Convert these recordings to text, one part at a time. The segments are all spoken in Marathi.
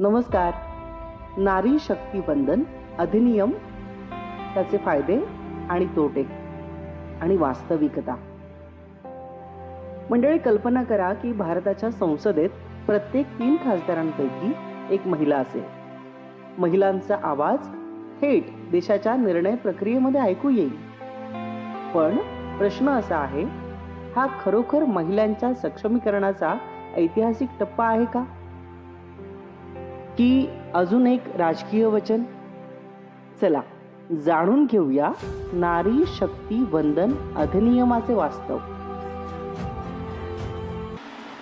नमस्कार. नारी शक्ती वंदन अधिनियम, त्याचे फायदे आणि तोटे आणि वास्तविकता. मंडळी, कल्पना करा की भारताच्या संसदेत प्रत्येक 3 खासदारांपैकी एक महिला असेल. महिलांचा आवाज थेट देशाच्या निर्णय प्रक्रियेमध्ये ऐकू येईल. पण प्रश्न असा आहे, हा खरोखर महिलांच्या सक्षमीकरणाचा ऐतिहासिक टप्पा आहे का, की अजून एक राजकीय वचन? चला जाणून घेऊया नारी शक्ती वंदन अधिनियमाचे वास्तव.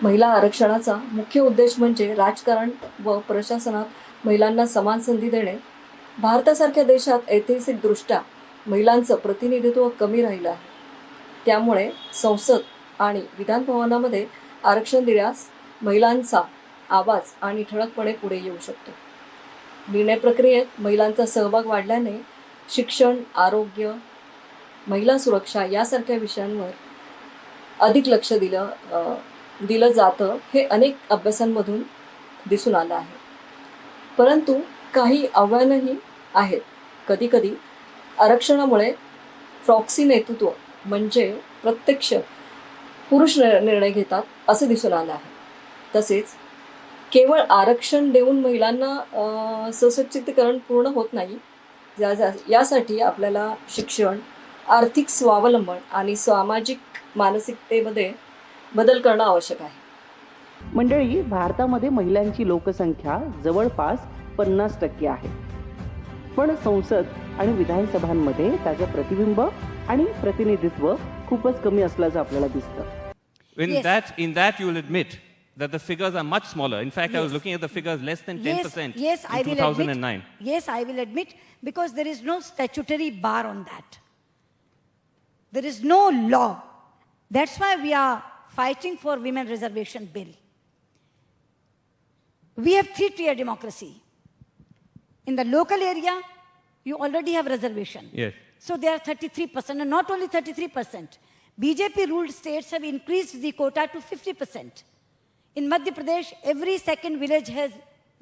महिला आरक्षणाचा मुख्य उद्देश म्हणजे राजकारण व प्रशासनात महिलांना समान संधी देणे. भारतासारख्या देशात ऐतिहासिकदृष्ट्या महिलांचं प्रतिनिधित्व कमी राहिलं आहे. त्यामुळे संसद आणि विधान भवनामध्ये आरक्षण दिल्यास महिलांचा आवाज आणि ठळकपणे पुढे येऊ शकतो. निर्णय प्रक्रियेत महिलांचा सहभाग वाढल्याने शिक्षण, आरोग्य, महिला सुरक्षा यासारख्या विषयांवर अधिक लक्ष दिलं जातं, हे अनेक अभ्यासांमधून दिसून आलं आहे. परंतु काही आव्हानंही आहेत. कधीकधी आरक्षणामुळे प्रॉक्सी नेतृत्व म्हणजे प्रत्यक्ष पुरुष निर्णय घेतात असे दिसून आलं आहे. तसेच केवळ आरक्षण देऊन महिलांना सशक्तीकरण पूर्ण होत नाही. यासाठी आपल्याला शिक्षण, आर्थिक स्वावलंबन आणि सामाजिक मानसिकतेमध्ये बदल करणं आवश्यक आहे. मंडळी, भारतामध्ये महिलांची लोकसंख्या जवळपास 50% आहे. पण संसद आणि विधानसभांमध्ये त्याचं प्रतिबिंब आणि प्रतिनिधित्व खूपच कमी असल्याचं आपल्याला दिसतं. In that you will admit that the figures are much smaller. In fact, I was looking at the figures, less than 10% in 2009. Yes, I will admit, because there is no statutory bar on that. There is no law. That's why we are fighting for women reservation bill. We have 3-tier democracy. In the local area, you already have reservation. Yes. So they are 33%, and not only 33%. BJP-ruled states have increased the quota to 50%. In Madhya Pradesh, every second village has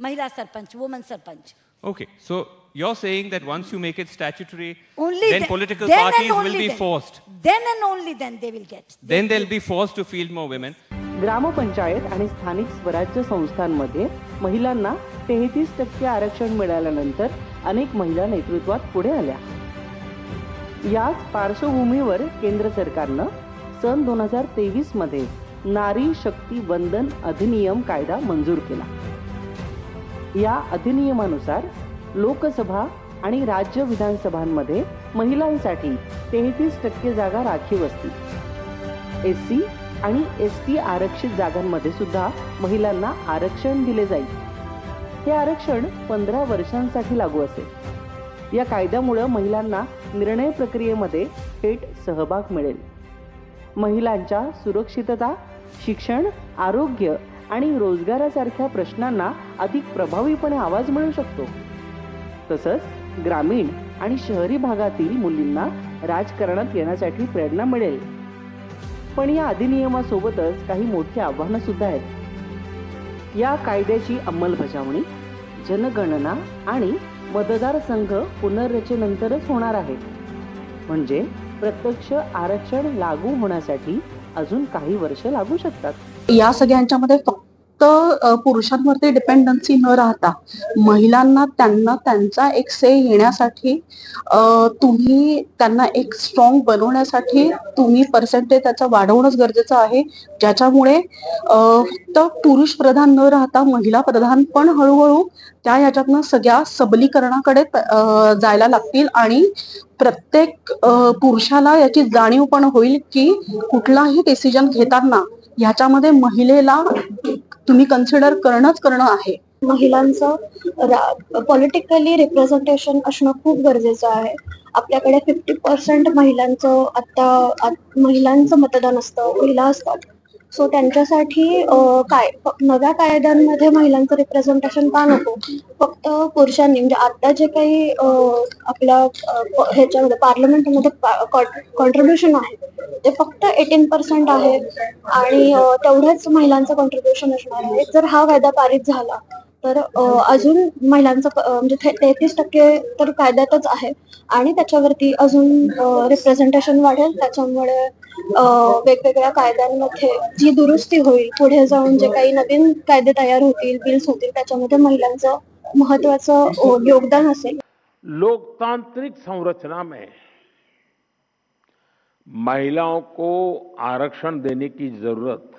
Mahila Sarpanch, woman Sarpanch. Okay, so you're saying that once you make it statutory, Only then then, political then parties and only will be then. forced. Then and only then they will get. Then they'll be forced to field more women. ग्रामपंचायत आणि स्थानिक स्वराज्य संस्थांमध्ये महिलांना 33% आरक्षण मिळाल्यानंतर अनेक महिला नेतृत्वात पुढे आल्या. याच पार्श्वभूमीवर केंद्र सरकारनं सन 2023 मध्ये नारी शक्ती वंदन अधिनियम कायदा मंजूर केला. या अधिनियमानुसार लोकसभा आणि राज्य विधानसभांमध्ये महिलांसाठी 33% जागा राखीव असतील. SC आणि ST आरक्षित जागांमध्ये सुद्धा महिलांना आरक्षण दिले जाईल. हे आरक्षण 15 वर्षांसाठी लागू असेल. या कायद्यामुळे महिलांना निर्णय प्रक्रियेमध्ये थेट सहभाग मिळेल. महिलांच्या सुरक्षितता, शिक्षण, आरोग्य आणि रोजगारासारख्या प्रश्नांना अधिक प्रभावीपणे आवाज मिळू शकतो. तसंच ग्रामीण आणि शहरी भागातील मुलींना राजकारणात येण्यासाठी प्रेरणा मिळेल. पण या अधिनियमासोबतच काही मोठी आव्हानं सुद्धा आहेत. या कायद्याची अंमलबजावणी जनगणना आणि मतदारसंघ पुनर्रचनेनंतरच होणार आहे. म्हणजे प्रत्यक्ष आरक्षण लागू होण्यासाठी अजून काही वर्ष लागू शकतात. या सगळ्यांच्यामध्ये फक्त पुरुषांवरती डिपेंडन्सी न राहता महिलांना त्यांचा एक से येण्यासाठी तुम्ही त्यांना एक स्ट्रॉंग बनवण्यासाठी तुम्ही पर्सेंटेज त्याचा वाढवणंच गरजेचं आहे. ज्याच्यामुळे फक्त पुरुष प्रधान न राहता महिला प्रधान पण हळूहळू त्या याच्यातनं सगळ्या सबलीकरणाकडे जायला लागतील आणि प्रत्येक पुरुषाला याची जाणीव पण होईल की कुठलाही डिसिजन घेताना ह्याच्यामध्ये महिलेला तुम्ही कन्सिडर करणं आहे. महिलांचं पॉलिटिकली रिप्रेझेंटेशन असणं खूप गरजेचं आहे. आपल्याकडे 50% महिलांचं मतदान असतं, महिला असतात. सो त्यांच्यासाठी नव्या कायद्यांमध्ये महिलांचं रिप्रेझेंटेशन का नको? फक्त पुरुषांनी, म्हणजे आता जे काही आपल्या ह्याच्यामध्ये पार्लमेंटमध्ये कॉन्ट्रीब्युशन आहे ते फक्त 18% आहे आणि तेवढंच महिलांचं कॉन्ट्रीब्युशन असणार आहे. जर हा कायदा पारित झाला तर अजून महिलांचं म्हणजे 33% तर कायद्यातच आहे आणि त्याच्यावरती अजून रिप्रेझेंटेशन वाढेल. त्याच्यामुळे वेगवेगळ्या कायद्यांमध्ये जी दुरुस्ती होईल, पुढे जाऊन जे काही नवीन कायदे तयार होतील, बिल्स होतील, त्याच्यामध्ये महिलांचं महत्वाचं योगदान असेल. लोकतांत्रिक संरचना में महिलाओं को आरक्षण देने की जरूरत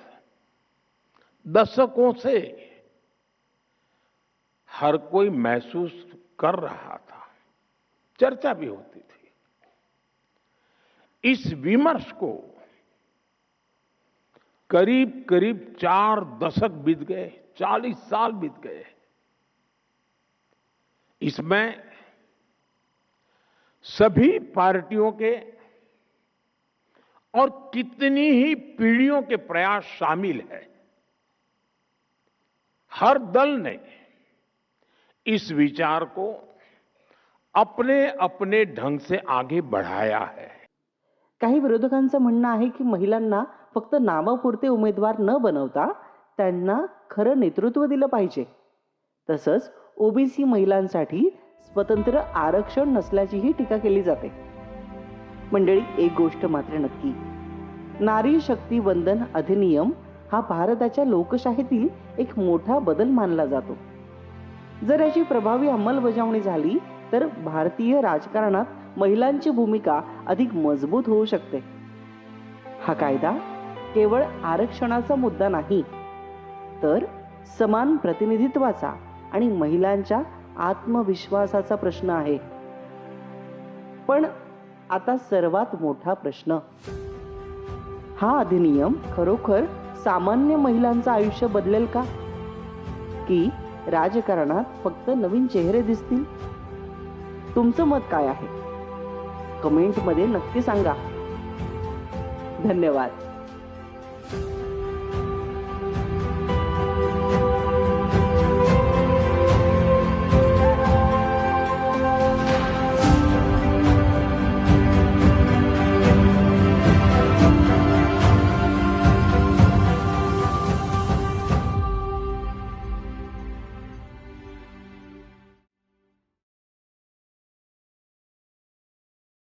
दशकों से हर कोई महसूस कर रहा था, चर्चा भी होती थी। इस विमर्श को करीब करीब 4 दशक बीत गए, 40 साल बीत गए। इसमें सभी पार्टियों के और कितनी ही पीढ़ियों के प्रयास शामिल है। हर दल ने इस विचार को अपने अपने ढंग से आगे बढ़ाया है। काही विरोधकांचं म्हणणं आहे की महिलांना फक्त नामापुरते उमेदवार न बनवता त्यांना खरं नेतृत्व दिलं पाहिजे. तसंच ओबीसी महिलांसाठी स्वतंत्र आरक्षण नसल्याचीही टीका केली जाते. मंडळी, एक गोष्ट मात्र नक्की, नारी शक्ती वंदन अधिनियम हा भारताच्या लोकशाहीतील एक मोठा बदल मानला जातो. जर याची प्रभावी अंमलबजावणी झाली तर भारतीय राजकारणात महिलांची भूमिका अधिक मजबूत होऊ शकते. हा कायदा केवळ आरक्षणाचा मुद्दा नाही, तर समान प्रतिनिधित्वाचा आणि महिलांच्या आत्मविश्वासाचा प्रश्न आहे. पण आता सर्वात मोठा प्रश्न, हा अधिनियम खरोखर सामान्य महिलांचं आयुष्य बदलेल का, की राजकारणात फक्त नवीन चेहरे दिसतील? तुमचं मत काय आहे? कमेंटमध्ये नक्की सांगा. धन्यवाद.